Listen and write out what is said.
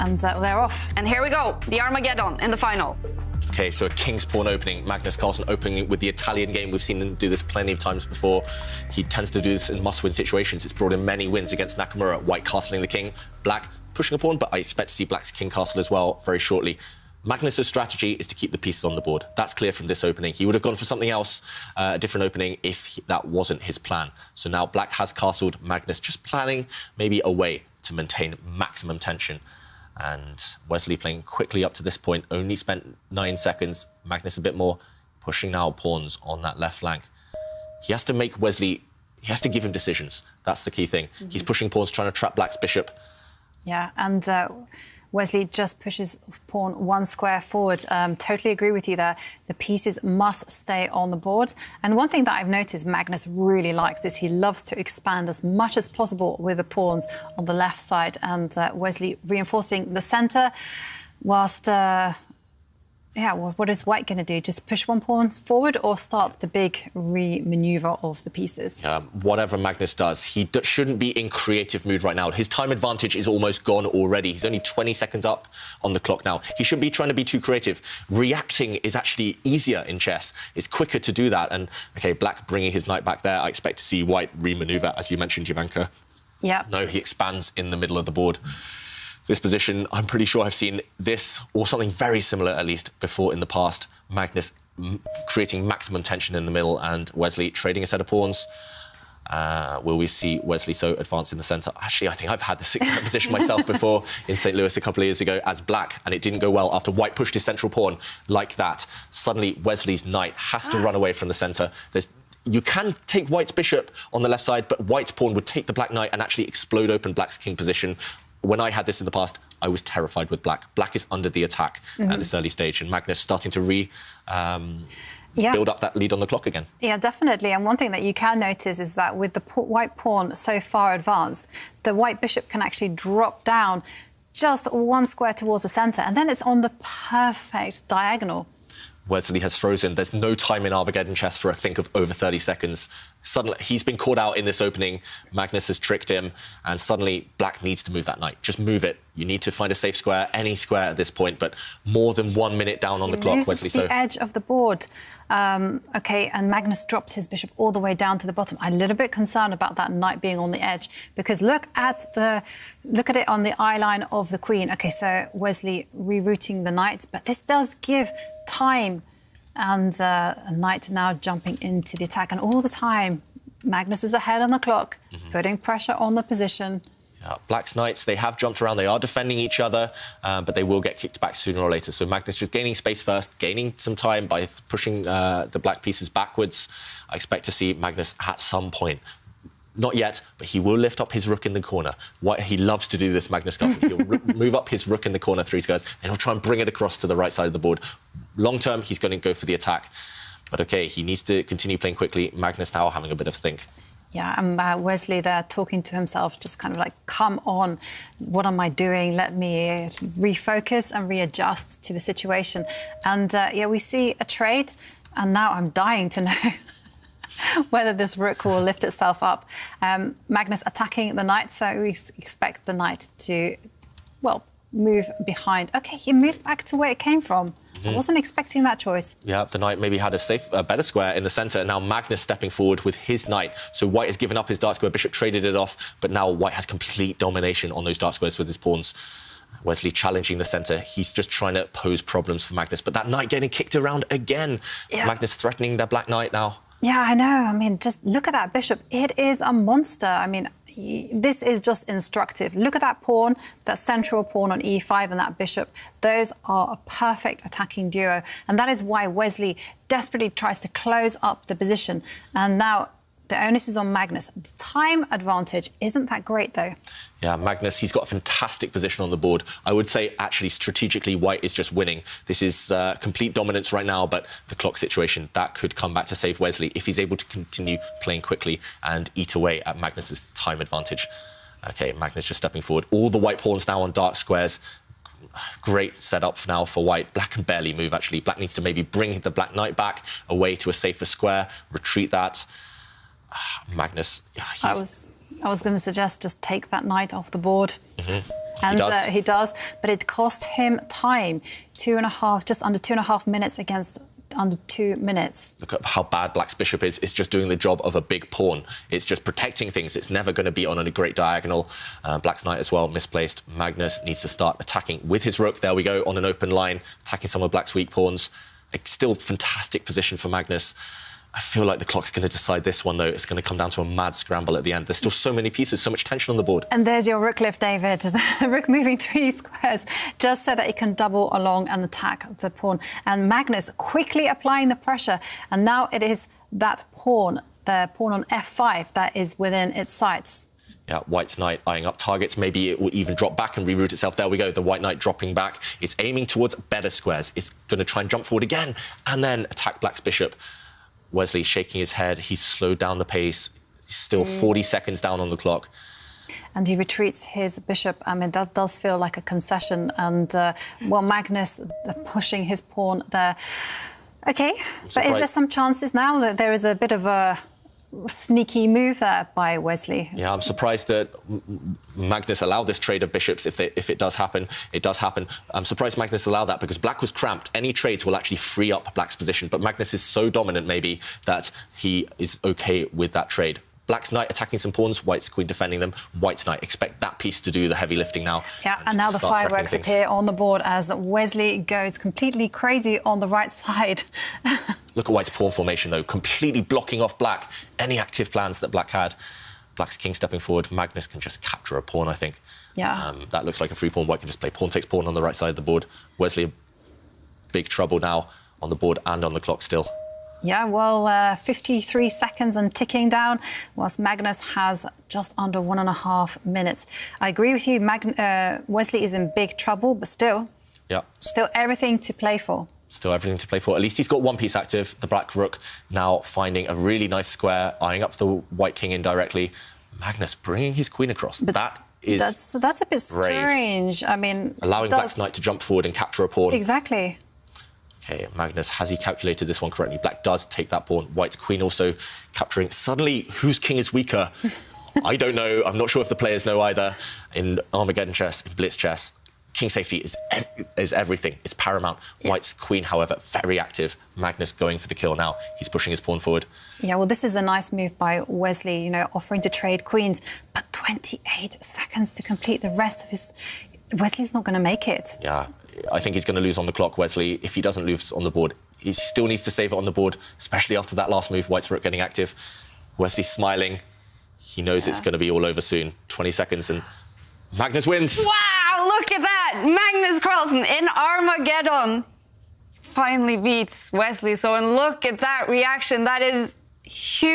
and they're off. And here we go, the Armageddon in the final. OK, so a king's pawn opening. Magnus Carlsen opening with the Italian game. We've seen him do this plenty of times before. He tends to do this in must-win situations. It's brought in many wins against Nakamura. White castling the king, black pushing a pawn, but I expect to see black's king castle as well very shortly. Magnus's strategy is to keep the pieces on the board. That's clear from this opening. He would have gone for something else, a different opening, if that wasn't his plan. So now black has castled. Magnus just planning maybe a way to maintain maximum tension. And Wesley playing quickly up to this point, only spent 9 seconds. Magnus a bit more, pushing now pawns on that left flank. He has to make Wesley, he has to give him decisions. That's the key thing. He's pushing pawns, trying to trap black's bishop. Yeah, and Wesley just pushes pawn 1 square forward. Totally agree with you there. The pieces must stay on the board. And one thing that I've noticed Magnus really likes is he loves to expand as much as possible with the pawns on the left side. And Wesley reinforcing the centre whilst... yeah, well, what is White going to do? Just push 1 pawn forward or start the big re-manoeuvre of the pieces? Whatever Magnus does, he shouldn't be in creative mood right now. His time advantage is almost gone already. He's only 20 seconds up on the clock now. He shouldn't be trying to be too creative. Reacting is actually easier in chess. It's quicker to do that. And, OK, black bringing his knight back there. I expect to see White re-manoeuvre, as you mentioned, Jovanka. Yeah. No, he expands in the middle of the board. This position, I'm pretty sure I've seen this, or something very similar at least, before in the past. Magnus creating maximum tension in the middle and Wesley trading a set of pawns. Will we see Wesley So advance in the centre? Actually, I think I've had this exact position myself before in St. Louis a couple of years ago as black, and it didn't go well after White pushed his central pawn like that. Suddenly, Wesley's knight has to run away from the centre. You can take White's bishop on the left side, but White's pawn would take the black knight and actually explode open black's king position. When I had this in the past, I was terrified with black. Black is under the attack at this early stage, and Magnus starting to build up that lead on the clock again. Yeah, definitely. And one thing that you can notice is that with the white pawn so far advanced, the white bishop can actually drop down just 1 square towards the centre, and then it's on the perfect diagonal. Wesley has frozen. There's no time in Armageddon chess for a think of over 30 seconds. Suddenly, he's been caught out in this opening. Magnus has tricked him, and suddenly black needs to move that knight. Just move it. You need to find a safe square, any square at this point, but more than 1 minute down on the clock, Wesley So. The edge of the board. OK, and Magnus drops his bishop all the way down to the bottom. I'm a little bit concerned about that knight being on the edge, because look at it on the eye line of the queen. OK, so Wesley rerouting the knight, but this does give time, and a knight now jumping into the attack, and all the time Magnus is ahead on the clock, putting pressure on the position. Black's knights, they have jumped around, they are defending each other, but they will get kicked back sooner or later. So Magnus just gaining space first, gaining some time by pushing the black pieces backwards. I expect to see Magnus at some point. Not yet, but he will lift up his rook in the corner. He loves to do this, Magnus Carlsen. He'll move up his rook in the corner 3 squares, and he'll try and bring it across to the right side of the board. Long term, he's going to go for the attack. But OK, he needs to continue playing quickly. Magnus now having a bit of a think. Yeah, and Wesley there talking to himself, just kind of like, come on, what am I doing? Let me refocus and readjust to the situation. And yeah, we see a trade, and now I'm dying to know whether this rook will lift itself up. Magnus attacking the knight, so we expect the knight to, well, move behind. OK, he moves back to where it came from. I wasn't expecting that choice. Yeah, the knight maybe had a better square in the centre, and now Magnus stepping forward with his knight. So White has given up his dark square, bishop traded it off, but now White has complete domination on those dark squares with his pawns. Wesley challenging the centre. He's just trying to pose problems for Magnus, but that knight getting kicked around again. Yeah. Magnus threatening the black knight now. Yeah, I know. I mean, just look at that bishop. It is a monster. I mean, this is just instructive. Look at that pawn, that central pawn on e5 and that bishop. Those are a perfect attacking duo. And that is why Wesley desperately tries to close up the position. And now the onus is on Magnus. The time advantage isn't that great, though. Yeah, Magnus, he's got a fantastic position on the board. I would say, actually, strategically, White is just winning. This is complete dominance right now, but the clock situation, that could come back to save Wesley if he's able to continue playing quickly and eat away at Magnus's time advantage. OK, Magnus just stepping forward. All the white pawns now on dark squares. Great setup now for White. Black can barely move, actually. Black needs to maybe bring the black knight back away to a safer square, retreat that. Magnus, yeah, I was going to suggest just take that knight off the board. And he does, but it cost him time. 2.5, just under 2.5 minutes against under 2 minutes. Look at how bad Black's bishop is. It's just doing the job of a big pawn. It's just protecting things. It's never going to be on a great diagonal. Black's knight as well, misplaced. Magnus needs to start attacking with his rook. There we go, on an open line, attacking some of Black's weak pawns. Still fantastic position for Magnus. I feel like the clock's going to decide this one, though. It's going to come down to a mad scramble at the end. There's still so many pieces, so much tension on the board. And there's your rook lift, David. The rook moving 3 squares just so that it can double along and attack the pawn. And Magnus quickly applying the pressure. And now it is that pawn, the pawn on f5, that is within its sights. Yeah, White's knight eyeing up targets. Maybe it will even drop back and reroute itself. There we go. The White knight dropping back. It's aiming towards better squares. It's going to try and jump forward again and then attack Black's bishop. Wesley shaking his head. He's slowed down the pace. He's still 40 seconds down on the clock. And he retreats his bishop. I mean, that does feel like a concession. And, well, Magnus pushing his pawn there. OK, but is there some chances now that there is a bit of a sneaky move there by Wesley? Yeah, I'm surprised that Magnus allowed this trade of bishops. If it does happen, it does happen. I'm surprised Magnus allowed that because Black was cramped. Any trades will actually free up Black's position, but Magnus is so dominant maybe that he is OK with that trade. Black's knight attacking some pawns, White's queen defending them. White's knight, expect that piece to do the heavy lifting now. Yeah, and now the fireworks appear on the board as Wesley goes completely crazy on the right side. Look at White's pawn formation, though, completely blocking off Black. Any active plans that Black had. Black's king stepping forward. Magnus can just capture a pawn, I think. Yeah. That looks like a free pawn. White can just play pawn takes pawn on the right side of the board. Wesley, big trouble now on the board and on the clock still. Yeah, well, 53 seconds and ticking down, whilst Magnus has just under 1.5 minutes. I agree with you, Wesley is in big trouble, but still everything to play for. Still everything to play for. At least he's got one piece active, the Black rook, now finding a really nice square, eyeing up the White king indirectly. Magnus bringing his queen across. But that's a bit strange. I mean, allowing Black's knight to jump forward and capture a pawn. Exactly. OK, Magnus, has he calculated this one correctly? Black does take that pawn. White's queen also capturing. Suddenly, whose king is weaker? I don't know. I'm not sure if the players know either. In Armageddon chess, in Blitz chess, king safety is everything. It's paramount. Yeah. White's queen, however, very active. Magnus going for the kill now. He's pushing his pawn forward. Yeah, well, this is a nice move by Wesley, you know, offering to trade queens. But 28 seconds to complete the rest of his... Wesley's not going to make it. Yeah. I think he's going to lose on the clock, Wesley. If he doesn't lose on the board, he still needs to save it on the board, especially after that last move, White's rook getting active. Wesley's smiling. He knows it's going to be all over soon. 20 seconds and Magnus wins. Wow, look at that. Magnus Carlsen in Armageddon finally beats Wesley So. And look at that reaction. That is huge.